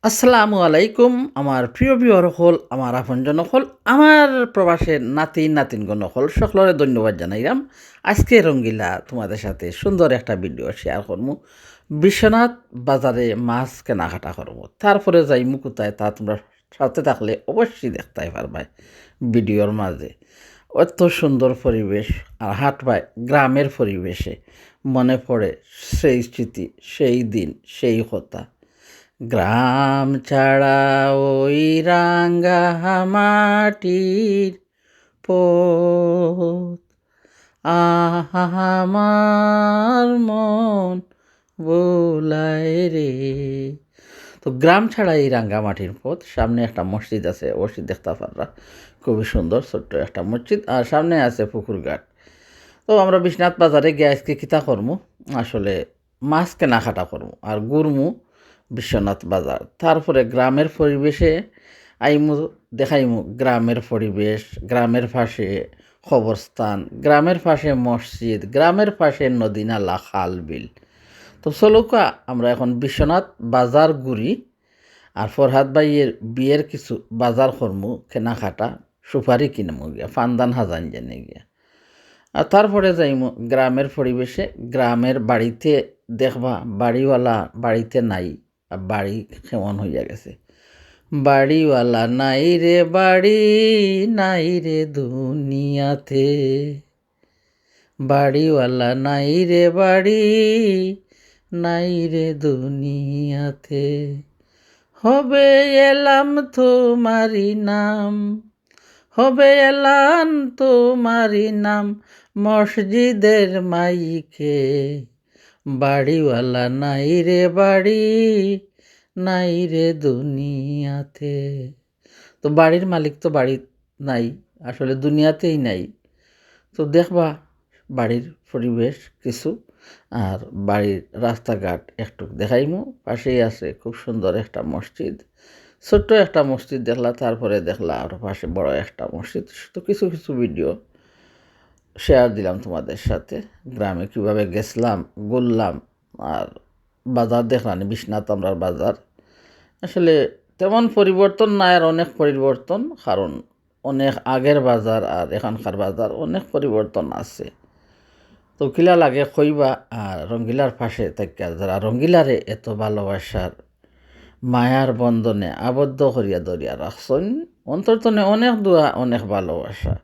আসসালামু আলাইকুম আমার প্রিয় বিয়র হল আমার আপনজন হল আমার প্রবাসের নাতিনগণ হল সকলরে ধন্যবাদ জানাইলাম। আজকে রঙ্গিলা তোমাদের সাথে সুন্দর একটা ভিডিও শেয়ার করবো। বিশ্বনাথ বাজারে মাছ কেনাকাটা করবো, তারপরে যাইমু কোথায় তা তোমরা সাথে থাকলে অবশ্যই দেখতে পারবাই ভিডিওর মাঝে। অত সুন্দর পরিবেশ আর হাট পায় গ্রামের পরিবেশে মনে পড়ে সেই স্মৃতি, সেই দিন, সেই কথা। গ্রাম ছাড়া ওই রাঙ্গা মাটির পথ, আমার মন বোলায় রে। তো গ্রাম ছাড়া এই রাঙ্গামাটির পথ, সামনে একটা মসজিদ আছে, মসজিদ দেখতে পাররা, খুবই সুন্দর ছোট্ট একটা মসজিদ, আর সামনে আছে পুকুর ঘাট। তো আমরা বিশ্বনাথ বাজারে গিয়ে আজকে কিতা করমু, আসলে মাছ কেনাকাটা করমু আর ঘুরমু বিশ্বনাথ বাজার। তারপরে গ্রামের পরিবেশে আইমু, দেখাইমু গ্রামের পরিবেশ, গ্রামের পাশে কবরস্থান, গ্রামের পাশে মসজিদ, গ্রামের পাশে নদী নালা খাল বিল। তো চলুকা আমরা এখন বিশ্বনাথ বাজার ঘুরি, আর ফরহাদ ভাইয়ের বিয়ের কিছু বাজার করমু, কেনাকাটা, সুপারি কিনমু গিয়া, ফান্দান হাজান জেনে গিয়া। আর তারপরে যাইমু গ্রামের পরিবেশে, গ্রামের বাড়িতে দেখবা বাড়িওয়ালা বাড়িতে নাই, আর বাড়ি কেমন হইয়া গেছে। বাড়িওয়ালা নাই রে বাড়ি, নাই রে দুনিয়াতে, বাড়িওয়ালা নাই রে বাড়ি, নাই রে দুনিয়াতে। হবে এলাম তোমারি নাম, হবে এলাম তোমারি নাম, মসজিদের মাইকে, বাড়িওয়ালা নাই রে বাড়ি, নাই রে দুনিয়াতে। তো বাড়ির মালিক তো বাড়ি নাই, আসলে দুনিয়াতেই নাই। তো দেখবা বাড়ির পরিবেশ কিছু, আর বাড়ির রাস্তাঘাট একটু দেখাইমু। পাশেই আছে খুব সুন্দর একটা মসজিদ, ছোট্ট একটা মসজিদ দেখলা, তারপরে দেখলা আর পাশে বড় একটা মসজিদ। তো কিছু কিছু ভিডিও শেয়ার দিলাম তোমাদের সাথে, গ্রামে কীভাবে গেছলাম, ঘুরলাম, আর বাজার দেখলাম বিশ্বনাথ আমরার বাজার। আসলে তেমন পরিবর্তন নাই, আর অনেক পরিবর্তন, কারণ অনেক আগের বাজার আর এখানকার বাজার অনেক পরিবর্তন আছে। তো কিলা লাগে কইবা, আর রঙ্গিলার পাশে থেকে যারা রঙ্গিলারে এত ভালোবাসার মায়ার বন্ধনে আবদ্ধ করিয়া ধরিয়া রাখছেন, অন্তর্তনে অনেক দোয়া, অনেক ভালোবাসা।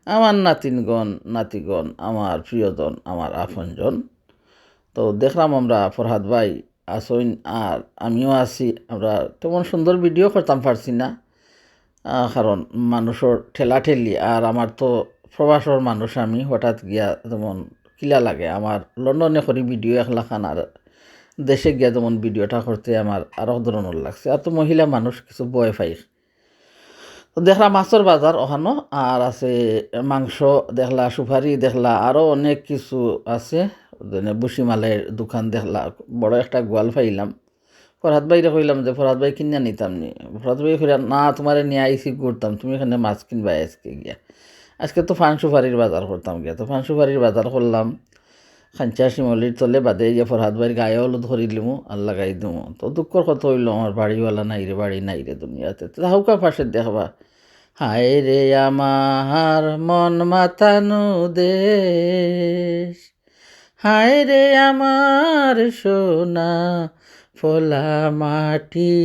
আমার নাতিগণ, আমার প্রিয়জন, আমার আপনজন। তো দেখলাম আমরা ফরহাদ ভাই আসইন, আর আমিও আছি। আমরা তেমন সুন্দর ভিডিও করতাম পারছি না, কারণ মানুষের ঠেলাঠেলি, আর আমার তো প্রবাসর মানুষ, আমি হঠাৎ গিয়া যেমন কিলা লাগে আমার লন্ডনে করি ভিডিও একলা খান, আর দেশে গিয়া যেমন ভিডিওটা করতে আমার আরও ধরনের লাগছে। আর তো মহিলা মানুষ কিছু বয় পাই। তো দেখলা মাছের বাজার ওখানো, আর আছে মাংস দেখলা, সুপারি দেখলা, আরও অনেক কিছু আছে। বুসিমালের দোকান দেখলা, বড় একটা গোয়াল পাইলাম। ফরহাদ ভাইরে কইলাম যে ফরহাদ ভাই কিনা নিতাম নি। ফরহাদ ভাই কইলা না, তোমারে নিয়ে আইসি ঘুরতাম, তুমি এখানে মাছ কিনবা আজকে গিয়া। আজকে তো ফান সুপারির বাজার করতাম গিয়া, তো ফান সুপারির বাজার করলাম। খাঞ্চা শিমলির তলে বাদে গিয়ে ফরহাদ ভাইয়ের গায়ে হলো ধরি লিমু আর লাগাই দিমু। তো দুঃখর কথা হইল, আমার বাড়িওয়ালা নাই রে, বাড়ি নাই রে দুনিয়াতে। তো হাউকা পাশে দেখবা, হায় রে আমার মন মাতানো দেশ, হায় রে আমার সোনা ফোলা মাটি,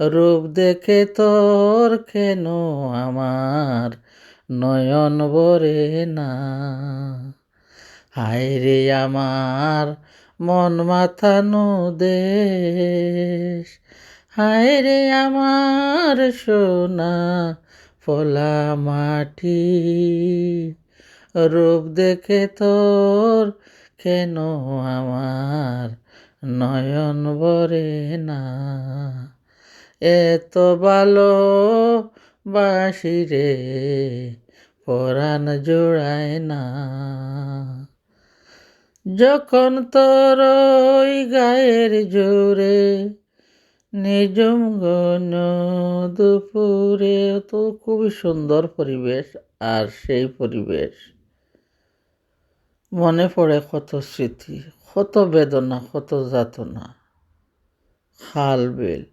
রূপ দেখে তোর কেন আমার নয়ন ভরে না। হায় রে আমার মন মাতানো দেশ, হায় রে আমার সোনা ফোলা মাটি, রূপ দেখে তোর কেন আমার নয়ন ভরে না। এত ভালো বাসি রে, পরাণ জোড়ায় না। যখন তোর ওই গায়ের জোরে নিজম গণ দুপুরে। তো খুবই সুন্দর পরিবেশ, আর সেই পরিবেশ মনে পড়ে কত স্মৃতি, কত বেদনা, কত যাতনা, খাল বিল।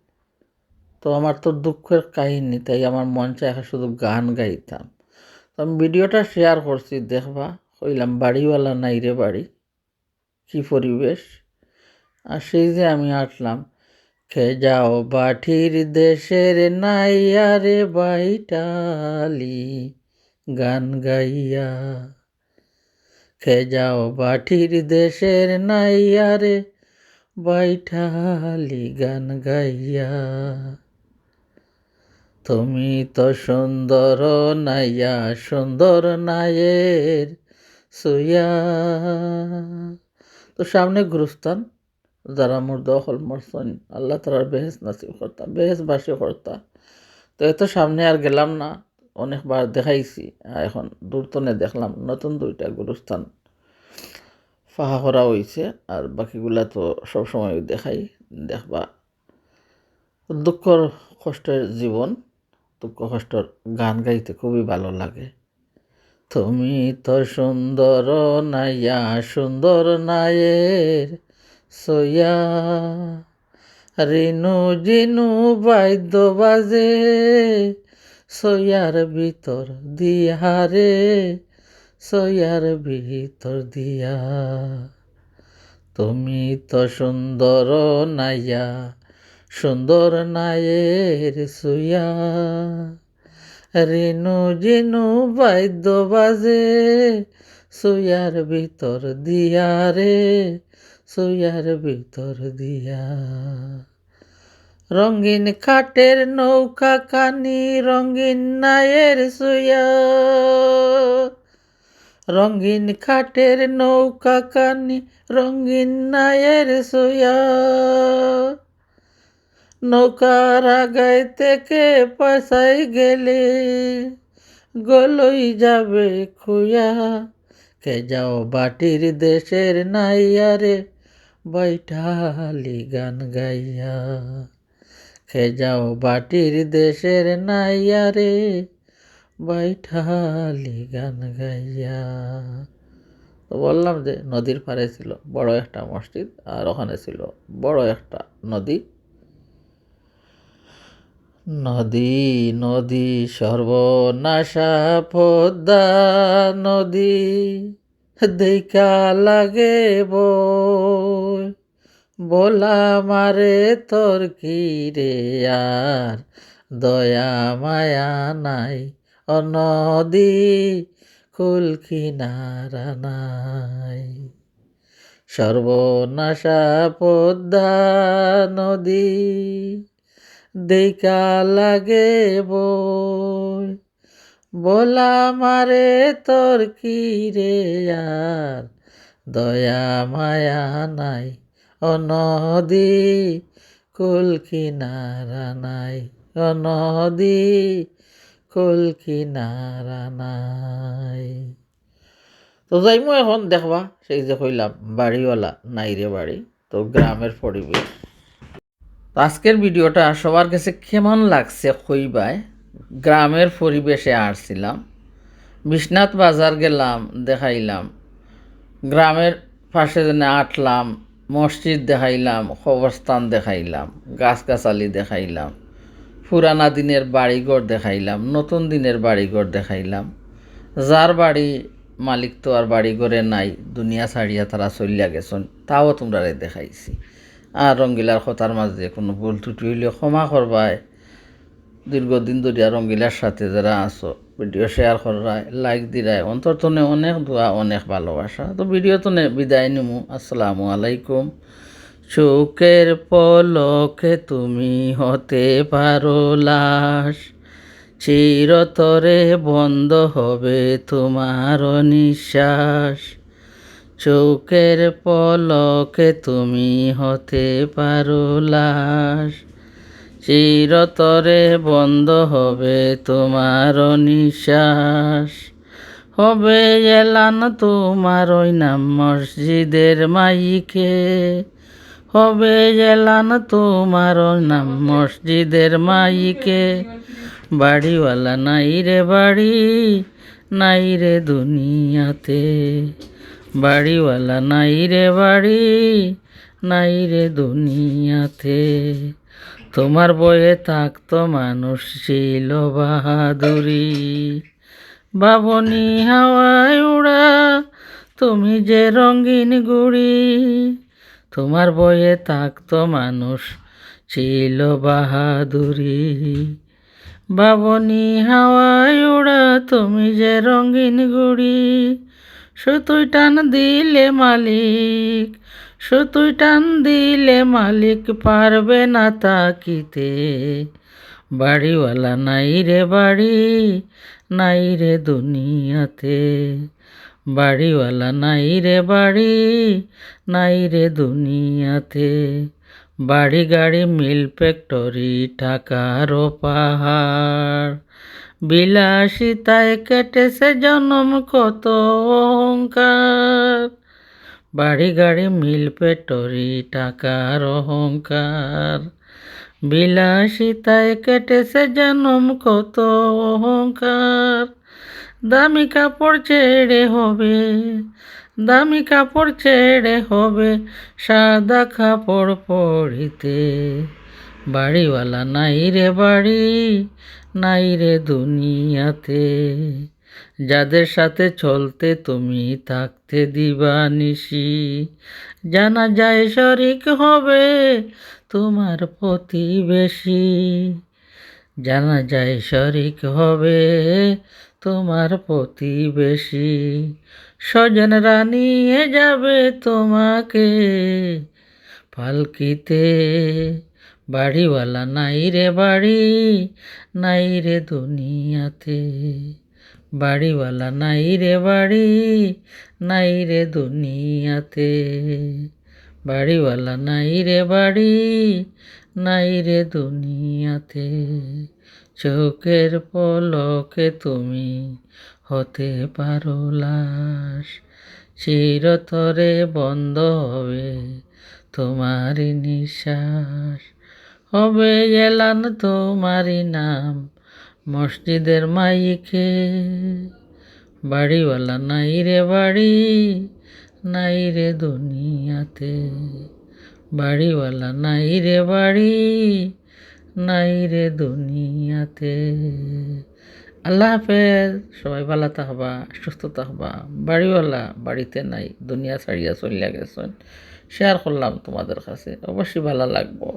তো আমার তো দুঃখের কাহিনী, তাই আমার মন চায় এখন শুধু গান গাইতাম। তো আমি ভিডিওটা শেয়ার করছি, দেখবা। কইলাম বাড়িওয়ালা নাই রে বাড়ি, কি পরিবেশ। আর সেই যে আমি আসলাম, খে যাও বাঠির দেশের নাইয়া রে বাইটালি গান গাইয়া, খে যাও বাঠির দেশের নাইয়া রে বাইঠালি গান গাইয়া, তুমি তো সুন্দর নাইয়া সুন্দর নায়ের সুইয়া। তো সামনে গুরুস্থান, যারা মুর্দ হল মরসন, আল্লাহ তালার বেহেস নাসিব করতা, বেহেস বাসি করতা। তো এত সামনে আর গেলাম না, অনেকবার দেখাইছি। এখন দূরতনে দেখলাম নতুন 2টা গুরুস্থান ফাহা করা হয়েছে, আর বাকিগুলা তো সবসময় দেখাই। দেখবা দুঃখর কষ্টের জীবন, দুঃখ কষ্টর গান গাইতে খুবই ভালো লাগে। তুমি তো সুন্দর নাইয়া সুন্দর নায়ের সইয়া, রিনু জিনু বাদ্য বাজে সইয়ার ভিতর দিয়া রে, সইয়ার ভিতর দিয়া, তুমি তো সুন্দর নাইয়া সুন্দর নায়ের সুইয়া, রিনু জিনু বাদ্য বাজে সুইয়ার ভিতর দিয়া রে, সুইয়ার ভিতর দিয়া, রঙিন খাটের নৌকা কানি রঙিন নায়ের সুইয়া, রঙিন খাটের নৌকা কানি রঙিন নায়ের সুইয়া, নৌকার আগায় থেকে পয়সায় গেলে গলই যাবে খুয়া, কে যাও বাটির দেশের নাইয়া রে বৈঠালি গান গাইয়া, কে যাও বাটির দেশের নাইয়া রে বৈঠালি গান গাইয়া। তো বললাম যে নদীর পাড়ে ছিল বড় একটা মসজিদ, আর ওখানে ছিল বড় একটা নদী। নদী নদী সর্বনাশা পদ্মা নদী, দেখা লাগে বই, বলা মারে তোর কি রে আর দয়া মায়া নাই, ও নদী কুল কিনারা নাই, সর্বনাশা পদ্মা নদী, দেখা লাগে বই, বলা মারে তোর কি রে আর দয়া মায়া নাই, ও নদী কুল কিনারা নাই, ও নদী কুল কিনারা নাই। তো যাইমু এখন দেখবা, সেই যে কইলাম বাড়িওয়ালা নাই রে বাড়ি, তো গ্রামের পরিবেশ। তো আজকের ভিডিওটা সবার কাছে কেমন লাগছে কইবাই। গ্রামের পরিবেশে আসছিলাম, বিশ্বনাথ বাজার গেলাম, দেখাইলাম গ্রামের পাশে যেন আটলাম, মসজিদ দেখাইলাম, কবরস্থান দেখাইলাম, গাছগাছালি দেখাইলাম, পুরানা দিনের বাড়িঘর দেখাইলাম, নতুন দিনের বাড়িঘর দেখাইলাম। যার বাড়ি মালিক তো আর বাড়িঘরে নাই, দুনিয়া ছাড়িয়া তারা চলিয়া গেছেন, তাও তোমরা দেখাইছি। আর রঙ্গিলার কথার মাঝে কোনো ভুল ত্রুটি হইলে ক্ষমা করবায়। দীর্ঘদিন ধরিয়া রঙ্গিলার সাথে যারা আসো, ভিডিও শেয়ার করায়, লাইক দিরায়, অন্তর্তনে অনেক দোয়া, অনেক ভালোবাসা। তো ভিডিও তো বিদায় নিমু। আসসালামু আলাইকুম। চোখের পলকে তুমি হতে পারো লাশ, চিরতরে বন্ধ হবে তোমার নিঃশ্বাস, চোখের পলকে তুমি হতে পারো লাশ, চিরতরে বন্ধ হবে তোমার নিঃশ্বাস, হবে এলান তোমার ওই নাম মসজিদের মাইকে, হবে এলান তোমার ওই নাম মসজিদের মাইকে, বাড়িওয়ালা নাই রে বাড়ি, নাই রে দুনিয়াতে, বাড়িওয়ালা নাই রে বাড়ি, নাই রে দুনিয়াতে। তোমার বয়ে থাকতো মানুষ ছিল বাহাদুরি, বাবনি হাওয়ায় উড়া তুমি যে রঙিন গুড়ি। তোমার বয়ে থাকতো মানুষ ছিল বাহাদুরি, বাবনি হাওয়ায় উড়া তুমি যে রঙিন গুড়ি। সুতুই টান দিলে মালিক, সুতুই টান দিলে মালিক পারবে না তাকিতে। বাড়িওয়ালা নাই রে বাড়ি, নাই রে দুনিয়াতে। বাড়িওয়ালা নাই রে বাড়ি, নাই রে দুনিয়াতে। বাড়ি গাড়ি মিল ফ্যাক্টরি টাকারও পাহাড়, বিলাসিতায় কেটেছে জনম কত অহংকার। বাড়ি গাড়ি মিল ফ্যাক্টরি টাকার অহংকার, বিলাসিতায় কেটেছে জনম কত অহংকার। দামি কাপড় ছেড়ে হবে, দামি কাপড় ছেড়ে হবে সাদা কাপড় পরিতে। বাড়িওয়ালা নাই রে বাড়ি, নাই রে দুনিয়াতে। যাদের সাথে চলতে তুমি থাকতে দিবানিশি, জানা যায় শরিক হবে তোমার প্রতিবেশী। জানা যায় শরিক হবে তোমার প্রতিবেশী। স্বজনরা নিয়ে যাবে তোমাকে পালকিতে। বাড়িওয়ালা নাই রে বাড়ি, নাই রে দুনিয়াতে। বাড়িওয়ালা নাই রে বাড়ি, নাই রে দুনিয়াতে। বাড়িওয়ালা নাই রে বাড়ি, নাই রে দুনিয়াতে। চোখের পলকে তুমি হতে পারো লাশ, চিরতরে বন্ধ হবে তোমারই নিঃশ্বাস। হবে এলান তোমারই নাম মসজিদের মাইকে। বাড়িওয়ালা নাই রে বাড়ি, নাই রে দুনিয়াতে। বাড়িওয়ালা নাই রে বাড়ি, নাই রে দুনিয়াতে। আল্লাহ হাফেজ। সবাই ভালো থাকবা, সুস্থ থাকবা। বাড়িওয়ালা বাড়িতে নাই, দুনিয়া ছাড়িয়া চলিয়া গেছেন। শেয়ার করলাম তোমাদের কাছে, অবশ্যই ভালো লাগবো।